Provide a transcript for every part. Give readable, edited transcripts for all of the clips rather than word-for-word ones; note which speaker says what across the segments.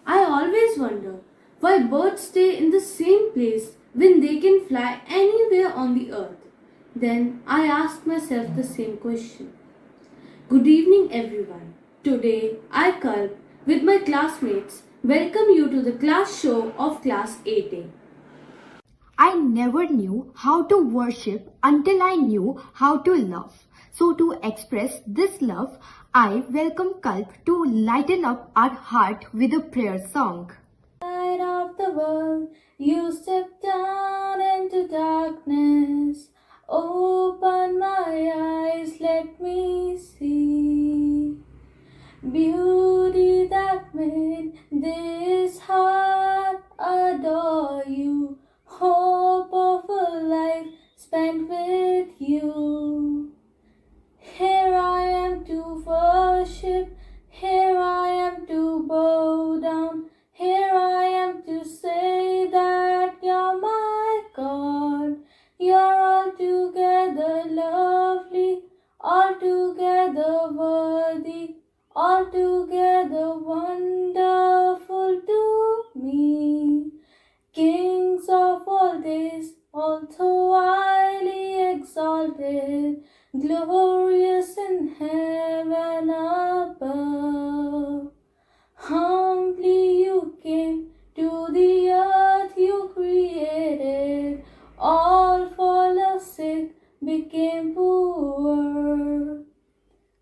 Speaker 1: I always wonder why birds stay in the same place when they can fly anywhere on the earth. Then I ask myself the same question. Good evening, everyone. Today I, Kalp, with my classmates, welcome you to the class show of Class 8A.
Speaker 2: I never knew how to worship until I knew how to love. So to express this love, I welcome Kalp to lighten up our heart with a prayer song.
Speaker 1: Light of the world, you step down into darkness. Open my eyes, let me see beauty that made this heart adore you. Hope of a life spent with you. Here I am to worship, here I am to bow down, here I am to say that you're my God. You're altogether lovely, altogether worthy, altogether wonderful to me. Kings of all days, also highly exalted, glorious in heaven above. Humbly you came to the earth you created, all for love's sake became poor.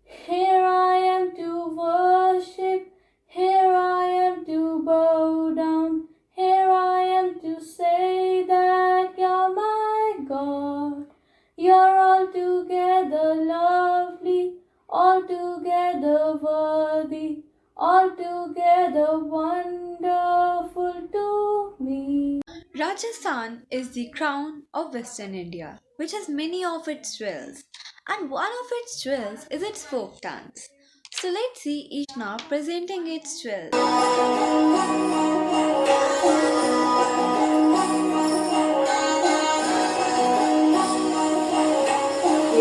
Speaker 1: Here I am to worship, here I am to bow down, here I am to say that you're my God. You're altogether lovely, altogether worthy, altogether wonderful to me.
Speaker 3: Rajasthan is the crown of Western India, which has many of its jewels, and one of its jewels is its folk dance. So let's see each now presenting its jewels.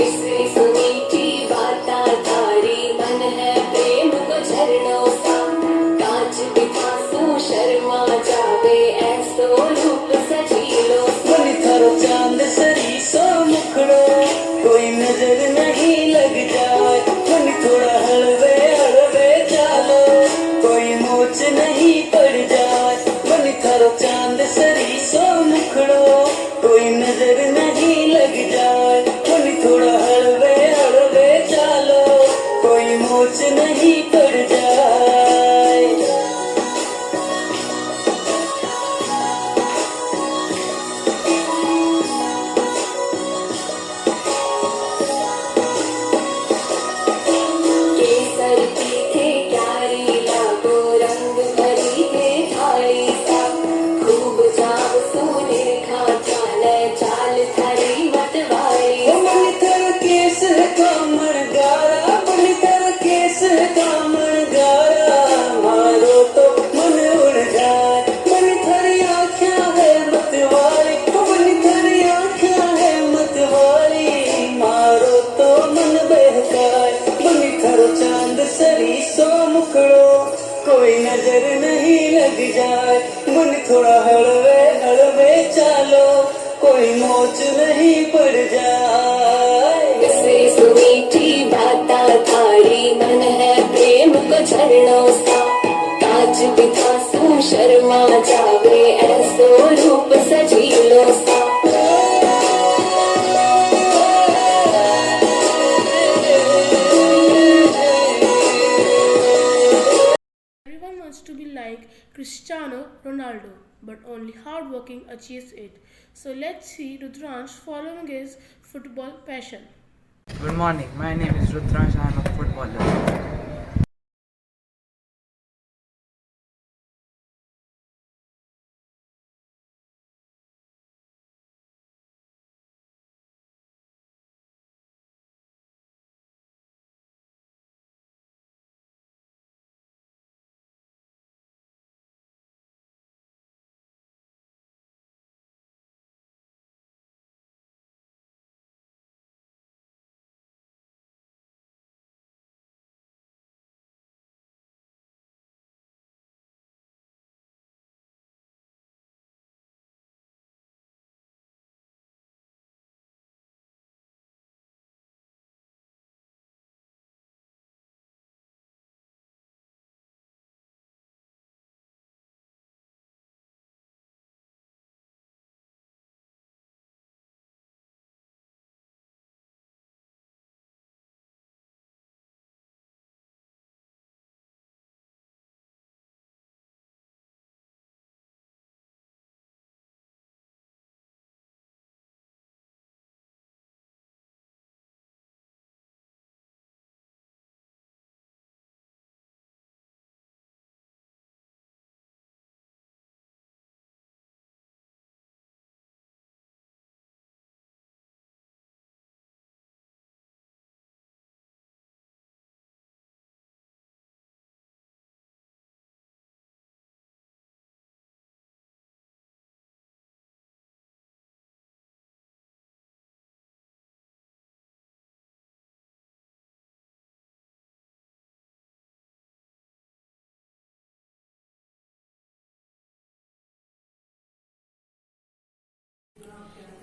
Speaker 4: मिश्री सुनीति बाता तारी मन है प्रेम को झरनों सा कांच बिखासू शर्मा जावे ऐसो रूप सजीलो मन थारो चांद सरी सो मुखड़ो कोई नजर नहीं लग जाए मन थोड़ा हलवे हलवे चालो कोई मोच नहीं पड़ जाए मन थारो चांद सरी सो मुखड़ो कोई नजर नहीं लग जाए मन थोड़ा हलवे हलवे चालो कोई मोच नहीं पड़ जाए केसर पीते क्यारी लागो रंग भरी थे थाली सा खूब जाव सोने खा चाले चाल थारी मतवारी मन थर केस कामर गारा मन थर केस कामर गारा मारो तो मन उड़ जाए मन थरी आँखें है मतवारी मन थरी आँखें है मतवारी मारो तो मन बहकाए मन थरो चांद सरी सो मुखड़ो कोई नजर नहीं लग जाए मन थोड़ा हलवे हलवे चालो कोई मोच नहीं पड़ जाए से सुनीति बाता थारी मन है प्रेम को झरनों सा कांच बिखासू शर्मा जावे ऐसो रूप सजीलो सा
Speaker 5: Everyone wants to be like Cristiano Ronaldo, but only hardworking achieves it. So let's see Rudransh following his football passion.
Speaker 6: Good morning, my name is Rudransh. I am a footballer.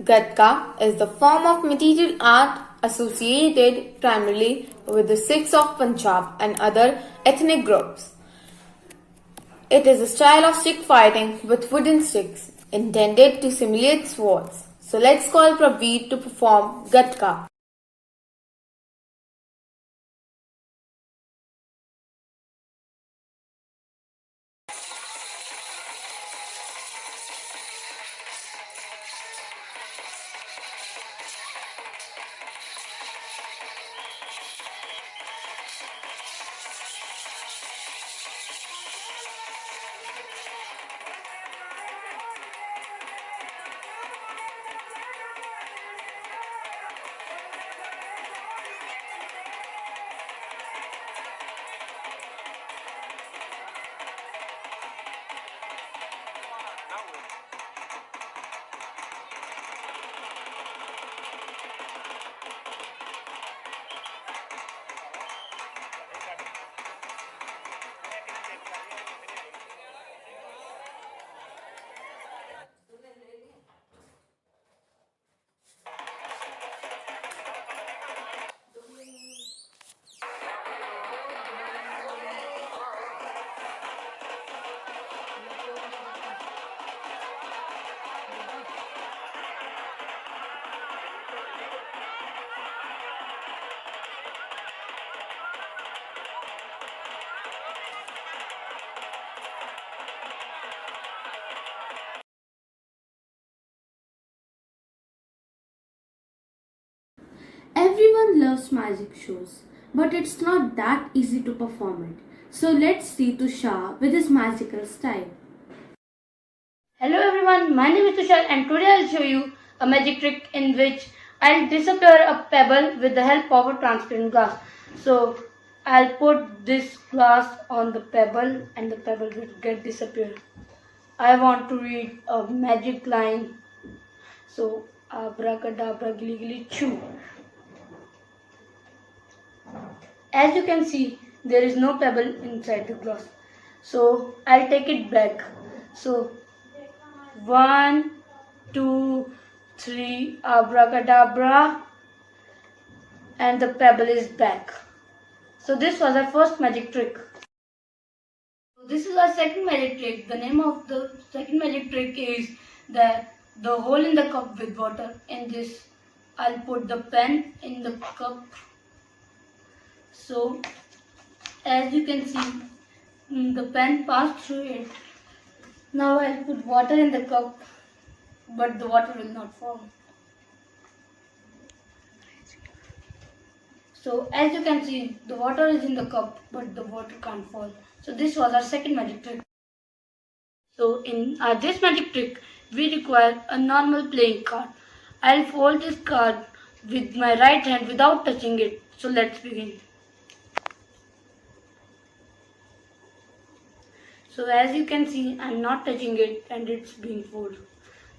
Speaker 7: Gatka is the form of material art associated primarily with the Sikhs of Punjab and other ethnic groups. It is a style of stick fighting with wooden sticks intended to simulate swords. So let's call Praveer to perform Gatka.
Speaker 1: Everyone loves magic shows, but it's not that easy to perform it. So let's see Tushar with his magical style.
Speaker 8: Hello everyone, my name is Tushar and today I'll show you a magic trick in which I'll disappear a pebble with the help of a transparent glass. So I'll put this glass on the pebble and the pebble will get disappeared. I want to read a magic line. So abracadabra gilly gilly chew. As you can see, there is no pebble inside the glass. So I'll take it back. So 1, 2, 3, abracadabra, and the pebble is back. So this was our first magic trick. So this is our second magic trick. The name of the second magic trick is that the hole in the cup with water. In this, I'll put the pen in the cup. So as you can see, the pen passed through it. Now I'll put water in the cup, but the water will not fall. So as you can see, the water is in the cup, but the water can't fall. So this was our second magic trick. So in this magic trick, we require a normal playing card. I'll fold this card with my right hand without touching it. So let's begin. So as you can see, I'm not touching it and it's being folded.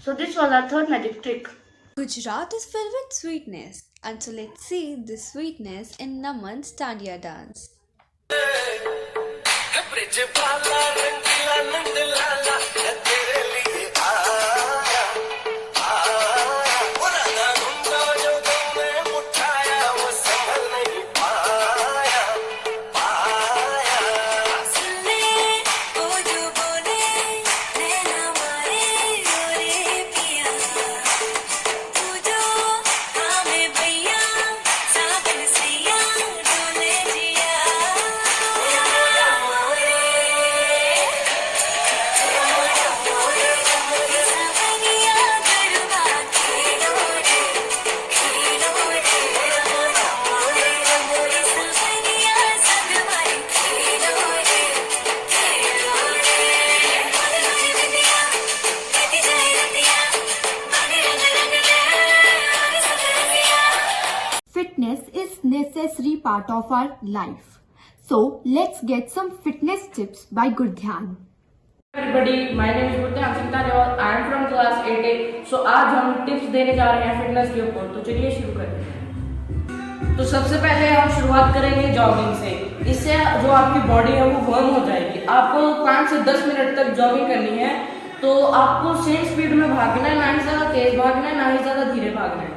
Speaker 8: So this was our third magic trick.
Speaker 3: Gujarat is filled with sweetness, and so let's see this sweetness in Naman's Dandiya dance.
Speaker 2: Fitness is necessary part of our life. So let's get some fitness tips by Gurdhyan.
Speaker 9: Everybody, my name is Gurdhyan Singh Taliwal. I am from class 8A. So आज हम tips देने जा रहे हैं fitness के ऊपर. तो चलिए शुरू करें. तो सबसे पहले हम शुरुआत करेंगे जॉगिंग से. इससे जो आपकी बॉडी है वो वर्म हो जाएगी. आपको 5 से 10 मिनट तक जॉगिंग करनी है तो आपको सेम स्पीड में भागना है, ना ही ज्यादा तेज भागना है, ना ही ज्यादा धीरे भागना है।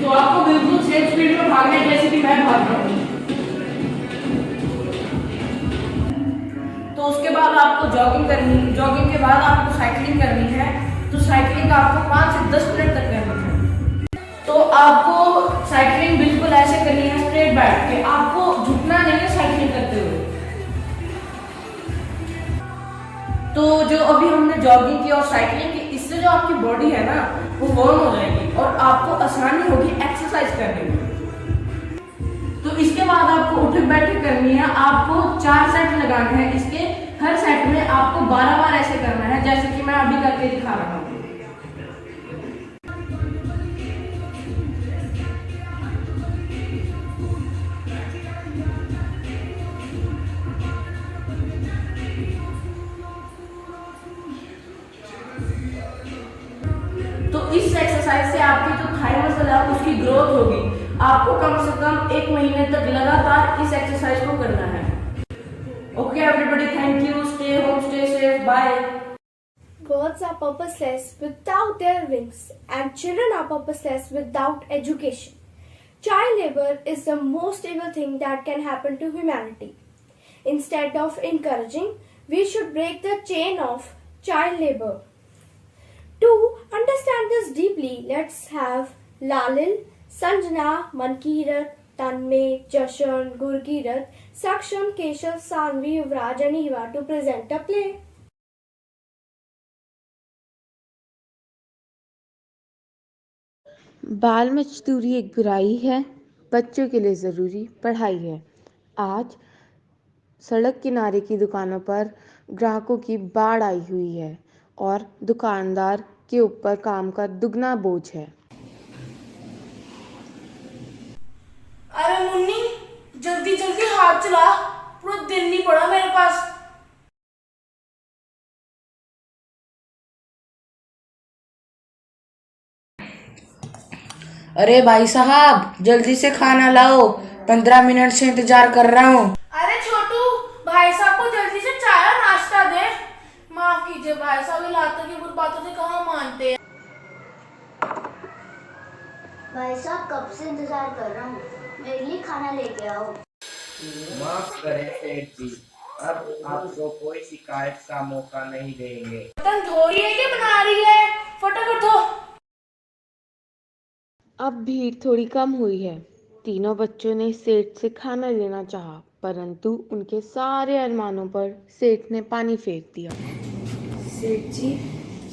Speaker 9: तो आपको बिल्कुल सेम स्पीड में भागना है जैसे कि मैं भाग रहा हूँ। तो उसके बाद आपको जॉगिंग करनी है, जॉगिंग के बाद आपको साइकिलिंग करनी है। तो साइकिलिंग आपको 5 से 10 मिनट तक करनी है। तो आपको साइकिलिंग बिल्कुल ऐसे करनी है, स्ट्रेट बैठ के, आपको झुकना नहीं है साइकिलिंग करते हुए। तो जो अभी हमने जॉगिंग की और साइकिलिंग की, इससे जो आपकी बॉडी है ना वो वार्म हो जाएगी और आपको आसानी होगी एक्सरसाइज करने में। तो इसके बाद आपको उठक बैठक करनी है। आपको 4 सेट लगाने हैं। इसके हर सेट में आपको 12 बार ऐसे करना है, जैसे कि मैं अभी करके दिखा रहा हूँ। तो इस एक्सरसाइज से आपकी जो थाई मसल है उसकी ग्रोथ होगी। आपको कम से कम 1 महीने तक लगातार इस एक्सरसाइज को करना है। Okay everybody, thank you, stay home, stay safe, bye.
Speaker 10: Birds are purposeless without their wings, and children are purposeless without education. Child labor is the most evil thing that can happen to humanity. Instead of encouraging, we should break the chain of child labor. To understand this deeply, let's have Lalil, Sanjana, Mankirat, Tanmay, Jashan, Gurkirat, Saksham, Keshav, Sanvi, Yuvraj and Eva to present a play.
Speaker 7: बाल मजदूरी एक बुराई है, बच्चों के लिए ज़रूरी पढ़ाई है। आज सड़क किनारे की दुकानों पर ग्राहकों की बाढ़ आई हुई है और दुकानदार के ऊपर काम का दुगना बोझ है।
Speaker 5: अरे मुन्नी, जल्दी जल्दी हाथ चला, पूरा दिन नहीं पड़ा मेरे पास।
Speaker 6: अरे भाई साहब, जल्दी से खाना लाओ, 15 मिनट से इंतजार कर रहा हूँ।
Speaker 5: अरे छोटू, भाई साहब को जल्दी से चाय और नाश्ता दे। माफ कीजिए भाई साहब, लातों की बुरी बातों से कहाँ मानते हैं।
Speaker 11: भाई साहब कब से इंतजार कर रहा हूँ, मेरे लिए खाना लेके आओ।
Speaker 6: माफ करें सेठ जी, अब आपको कोई शिकायत का मौका नहीं देंगे।
Speaker 5: बर्तन धो रही है कि बना रही है? फटाफट धो।
Speaker 7: अब भीड़ थोड़ी कम हुई है। तीनों बच्चों ने सेठ से खाना लेना चाहा, परंतु उनके सारे अरमानों पर सेठ ने पानी फेंक दिया।
Speaker 12: सेठ जी,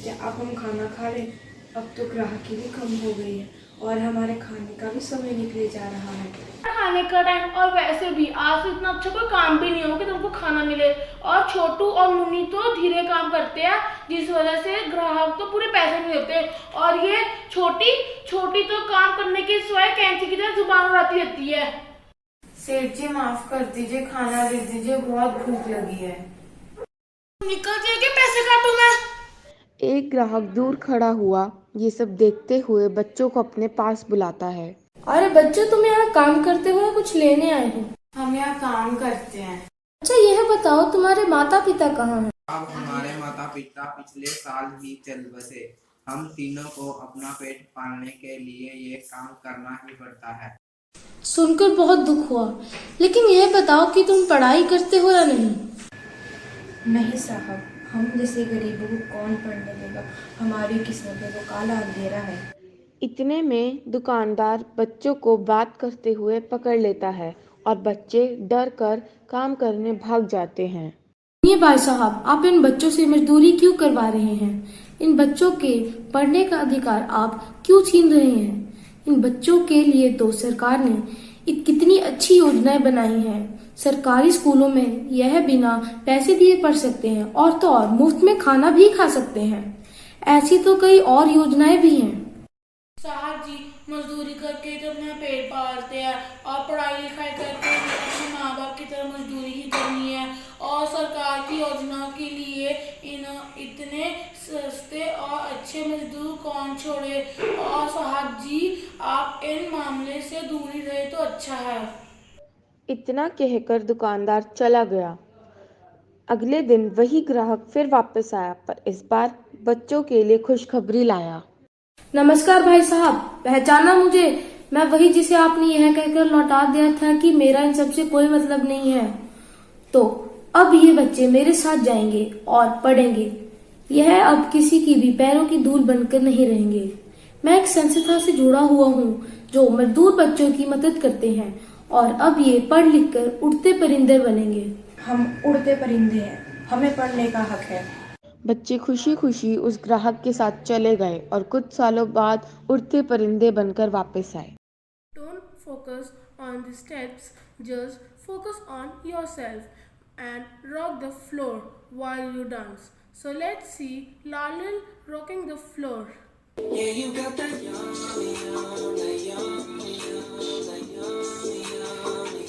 Speaker 12: क्या अब हम खाना खा लें? अब तो ग्राहकी भी कम हो गई है और हमारे खाने का भी समय निकले जा रहा है।
Speaker 5: खाने का टाइम, और वैसे भी आज तो इतना अच्छा कोई काम भी नहीं हो कि तुमको खाना मिले। और छोटू और मुन्नी तो धीरे काम करते हैं, जिस वजह से ग्राहक तो पूरे पैसे नहीं देते। और ये छोटी छोटी तो काम करने के सिवाय कैंची की तरह जुबान उड़ाती रहती है।
Speaker 12: सेठ जी माफ कर दीजिए, खाना दे दीजिए, बहुत भूख लगी है।
Speaker 5: निकल जाएगी, पैसे काटूं मैं।
Speaker 7: एक ग्राहक दूर खड़ा हुआ ये सब देखते हुए बच्चों को अपने पास बुलाता है।
Speaker 10: अरे बच्चों, तुम यहाँ काम करते हो या कुछ लेने आए हो?
Speaker 12: हम यहाँ काम करते हैं।
Speaker 10: अच्छा यह बताओ, तुम्हारे माता पिता कहाँ हैं?
Speaker 6: अब हमारे माता पिता पिछले साल ही चल बसे। हम तीनों को अपना पेट पालने के लिए ये काम करना ही पड़ता है।
Speaker 10: सुनकर बहुत दुख हुआ, लेकिन यह बताओ कि तुम पढ़ाई करते हो या नहीं?
Speaker 12: नहीं साहब, हम जैसे गरीबों को कौन पढ़ने देगा, हमारी किस्मत में तो काला अंधेरा है।
Speaker 7: इतने में दुकानदार बच्चों को बात करते हुए पकड़ लेता है और बच्चे डर कर काम करने भाग जाते हैं।
Speaker 10: ये भाई साहब, आप इन बच्चों से मजदूरी क्यों करवा रहे हैं? इन बच्चों के पढ़ने का अधिकार आप क्यों छीन रहे हैं? इन बच्चों के लिए तो सरकार ने कितनी अच्छी योजनाएं बनाई हैं। सरकारी स्कूलों में यह बिना पैसे दिए पढ़ सकते हैं और तो और मुफ्त में खाना भी खा सकते हैं। ऐसी तो कई और योजनाएं भी हैं।
Speaker 5: साहब जी, मजदूरी करके तो अपना पेट पालते हैं और पढ़ाई लिखाई करके अपने माँ बाप की तरह मजदूरी ही करनी है। और सरकार की योजनाओं के लिए इतने सस्ते और अच्छे मजदूर कौन छोड़े। और साहब जी, आप इन मामले से दूर ही रहे तो अच्छा है।
Speaker 7: इतना कहकर दुकानदार चला गया।
Speaker 12: अगले दिन वही ग्राहक फिर वापस आया, पर इस बार बच्चों के लिए खुशखबरी लाया।
Speaker 8: नमस्कार भाई साहब, पहचाना मुझे? मैं वही जिसे आपने यह कहकर लौटा दिया था कि मेरा इन सबसे कोई मतलब नहीं है। तो अब ये बच्चे मेरे साथ जाएंगे और पढ़ेंगे। यह अब किसी की भी पैरों की धूल बनकर नहीं रहेंगे। मैं एक संस्था से जुड़ा हुआ हूँ जो मजदूर बच्चों की मदद करते हैं और अब ये पढ़ लिख कर उड़ते परिंदे बनेंगे।
Speaker 12: हम उड़ते परिंदे हैं, हमें पढ़ने का हक है। बच्चे खुशी खुशी उस ग्राहक के साथ चले गए और कुछ सालों बाद उड़ते परिंदे बनकर वापस आए।
Speaker 5: Don't focus on the steps, just focus on yourself and rock the floor while you dance. So let's see Lalil rocking the floor.
Speaker 4: Yeah, you got that yummy, yummy, yummy, yummy, yummy, yummy.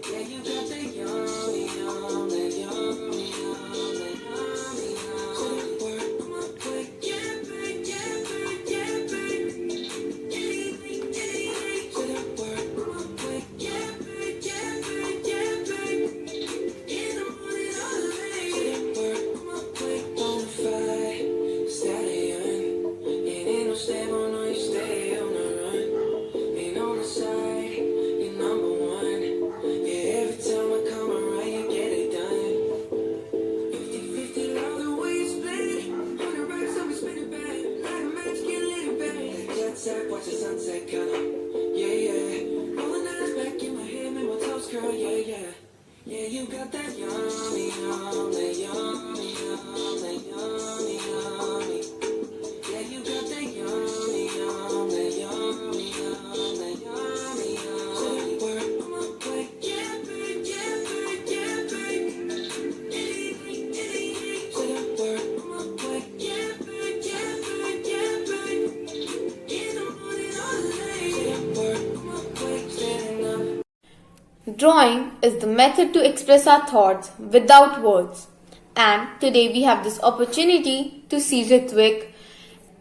Speaker 4: Yeah, you got that yummy, yummy, yummy, yummy, yummy, yummy. Work, quick, yeah, babe, yeah, babe, yeah, babe. Put up work, quick, yeah, babe, yeah, babe, yeah, babe. In the morning or late. Put up work, quick, bonafide, stallion. It ain't no stable, no, you stay on the run. Ain't on the side, you're number one. Yeah, every time I come around, you get it done. 50-50, love the way you split it. 100 racks, I'll be spinning back. Like a match, get lit it back. Jet set, watch the sunset color. Yeah, yeah. Rolling eyes back in my head, make my toes curl. Yeah, yeah. Yeah, you got that yummy, yummy, yummy, yummy, yummy, yummy. Yeah, you got that yummy, yummy, yummy, yummy, yummy, yummy. Work, quick, yeah, babe, yeah, babe, yeah, babe. Put up work, quick, yeah, babe, yeah, babe, yeah, babe. In the morning or late. Put up work, quick, standing up.
Speaker 7: Drawing is the method to express our thoughts without words. And today we have this opportunity to see Ritvik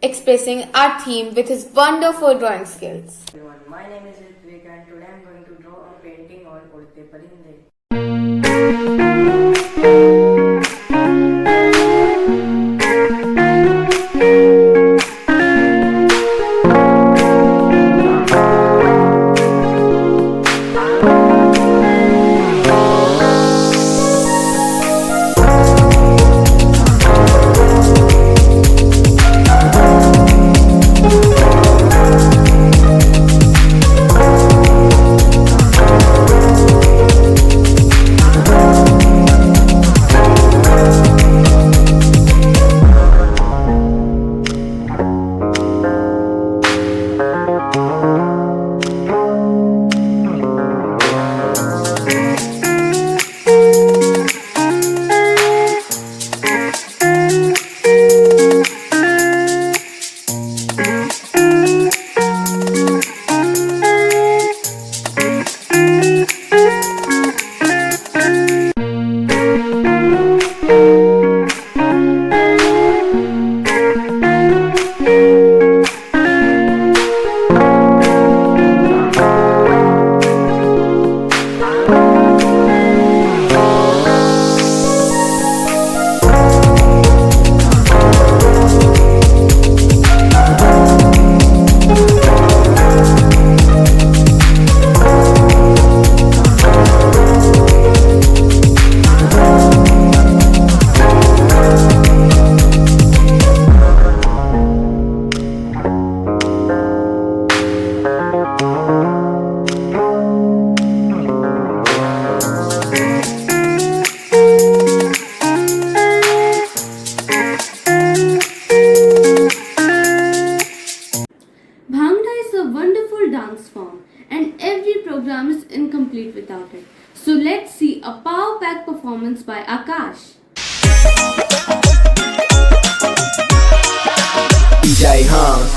Speaker 7: expressing our theme with his wonderful drawing skills.
Speaker 9: Everyone, my name is Ritvik and today I am going to draw a painting on Udte Parinde.
Speaker 1: program is incomplete without it. So let's see a power pack performance by Akash.
Speaker 13: DJ Hans.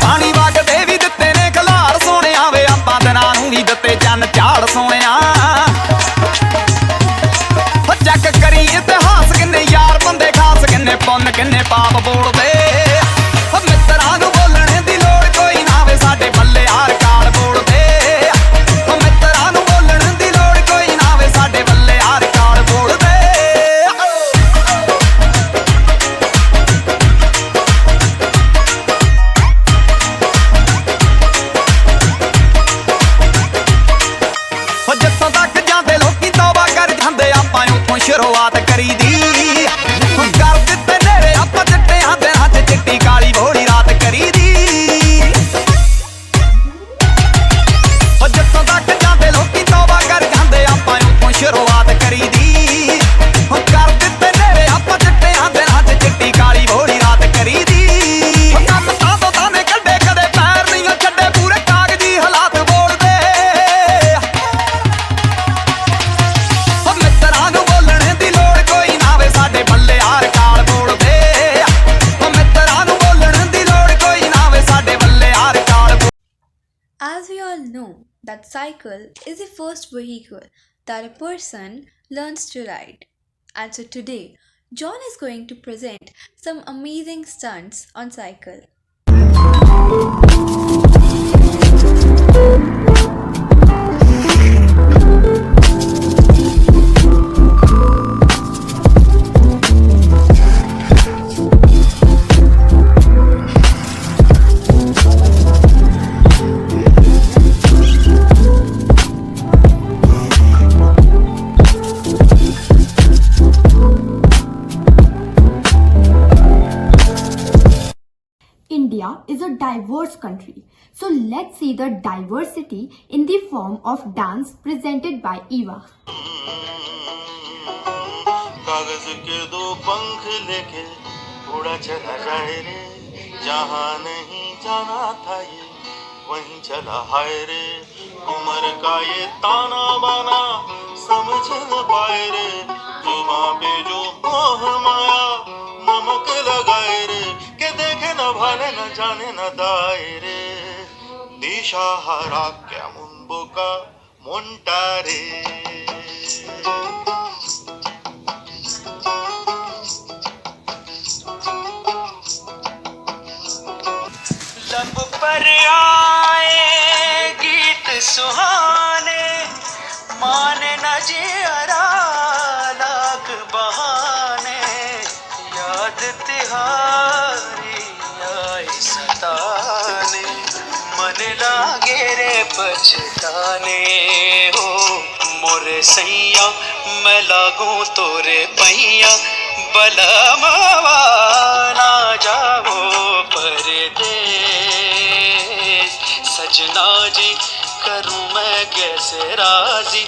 Speaker 13: ਪਾਣੀ ਵਗਦੇ ਵੀ ਦਿੱਤੇ ਨੇ ਖਲਾਰ ਸੋਹਣਿਆ ਵੇ ਆਪਾਂ ਦਿਨਾਂ ਨੂੰ ਵੀ ਦਿੱਤੇ ਚੰਨ ਝਾੜ ਸੋਹਣਿਆ ਚੈੱਕ ਕਰੀ ਇਤਿਹਾਸ ਕਿੰਨੇ ਯਾਰ ਬੰਦੇ ਖਾਸ ਕਿੰਨੇ ਪੁੰਨ ਕਿੰਨੇ ਪਾਪ ਬੋਲਦੇ ਮਿੱਤਰਾਂ ਨੂੰ ਬੋਲਣ ਦੀ ਲੋੜ ਕੋਈ ਨਾ ਵੇ ਸਾਡੇ ਬੱਲੇ ਯਾਰ ਕਾਲ ਬੋਲਦੇ ਉੱਥੋਂ ਸ਼ੁਰੂਆਤ ਕਰੀਦੀ ਕਰ ਦਿੱਤੇ ਨੇਰੇ ਆਪਾਂ ਚਿੱਟਿਆਂ ਦਿਨਾਂ 'ਚ ਚਿੱਟੀ ਕਾਲੀ ਭੋਲੀ ਰਾਤ ਕਰੀਦੀ ਜਿੱਥੋਂ ਤੱਕ ਜਾਂਦੇ ਲੋਕੀ ਤੌਬਾ ਕਰ ਜਾਂਦੇ ਆਪਾਂ ਉੱਥੋਂ ਸ਼ੁਰੂਆਤ ਕਰੀਦੀ ਕਰ ਦਿੱਤੇ ਨੇਰੇ ਆਪਾਂ ਚਿੱਟਿਆਂ ਦਿਨਾਂ 'ਚ ਚਿੱਟੀ ਕਾਲੀ ਭੋਲੀ ਰਾਤ ਕਰੀਦੀ ਕੰਮ ਤਾਂ ਤਾਨੇ ਕੱਢੇ ਕਦੇ ਪੈਰ ਨਹੀਂ ਛੱਡੇ ਪੂਰੇ ਕਾਗਜ਼ੀ ਹਾਲਾਤ ਬੋਲਦੇ ਮਿੱਤਰਾਂ ਨੂੰ ਬੋਲਣ ਦੀ ਲੋੜ ਕੋਈ ਨਾ ਵੇ ਸਾਡੇ ਬੱਲੇ ਯਾਰ ਕਾਲ ਬੋਲਦੇ ਮਿੱਤਰਾਂ ਨੂੰ ਬੋਲਣ ਦੀ ਲੋੜ ਕੋਈ ਨਾ ਵੇ ਸਾਡੇ ਬੱਲੇ ਯਾਰ ਕਾਲ
Speaker 3: As we all know that cycle is the first vehicle that a person learns to ride. And so today, John is going to present some amazing stunts on cycle.
Speaker 2: India is a diverse country. So let's see the diversity in the form of dance presented by Eva.
Speaker 14: कागज के दो पंख लेके उड़ा चला जाए रे जहाँ नहीं जाना था ये वहीं चला हाय रे उम्र का ये ताना बाना समझ न पाए रे जुबां पे जो मोह माया नमक लगाए रे के देखे न भाले न जाने न दायरे दिशा हरा क्या मुंबुका मोंटारे लब पर आए गीत सुहाने माने न जियरा लाख बहाने याद तिहारी आई सताने मन लागे रे पछताने हो मोरे सैया मैं लागू तोरे पैया बलमवा ना जाओ परदेस सजना जी करूं मैं कैसे राजी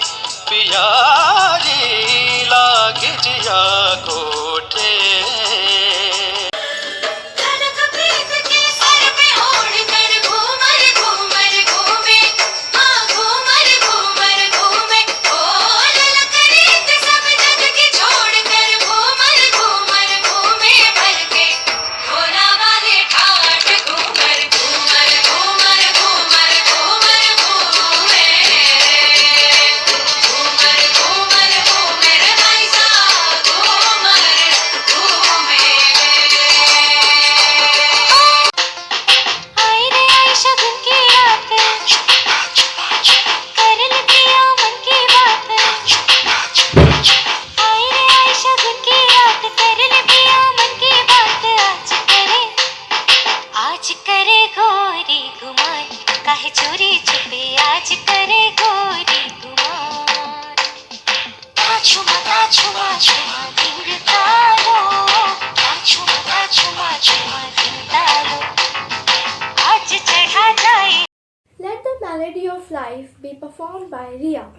Speaker 14: पिया जी लाग जिया कोठे
Speaker 10: Let the melody of life be performed by Ria.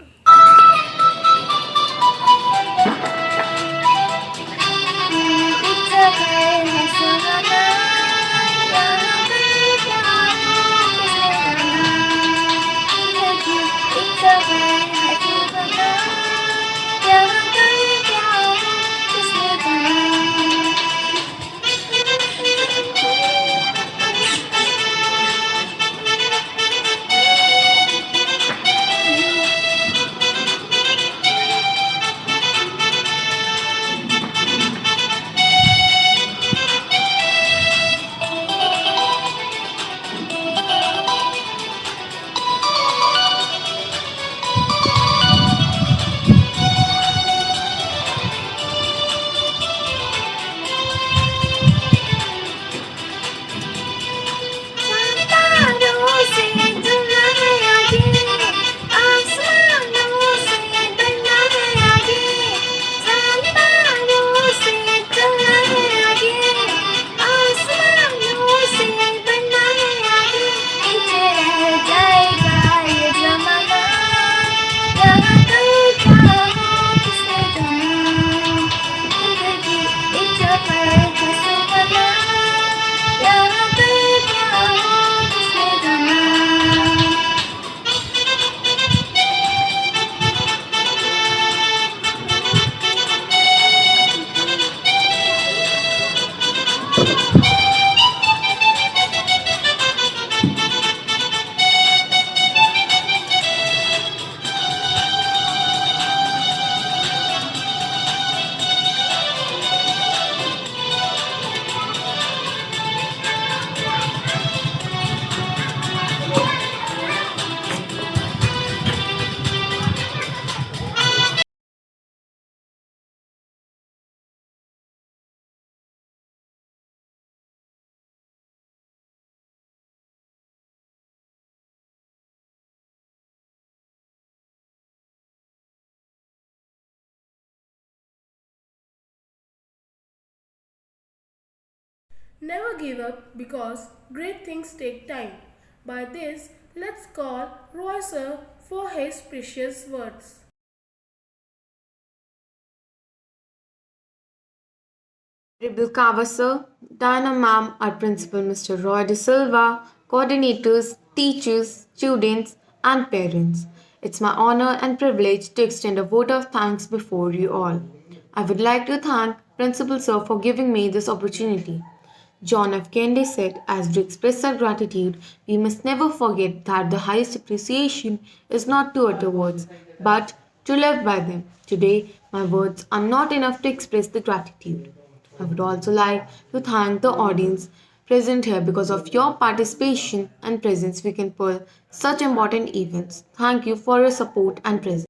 Speaker 5: Never give up because great things take time. By this, let's call Roy sir for his precious words.
Speaker 12: Honorable Kava sir, Diana ma'am, our principal Mr. Roy De Silva, coordinators, teachers, students, and parents. It's my honor and privilege to extend a vote of thanks before you all. I would like to thank Principal Sir for giving me this opportunity. John F. Kennedy said, as we express our gratitude, we must never forget that the highest appreciation is not to utter words, but to live by them. Today, my words are not enough to express the gratitude. I would also like to thank the audience present here because of your participation and presence we can pull such important events. Thank you for your support and presence.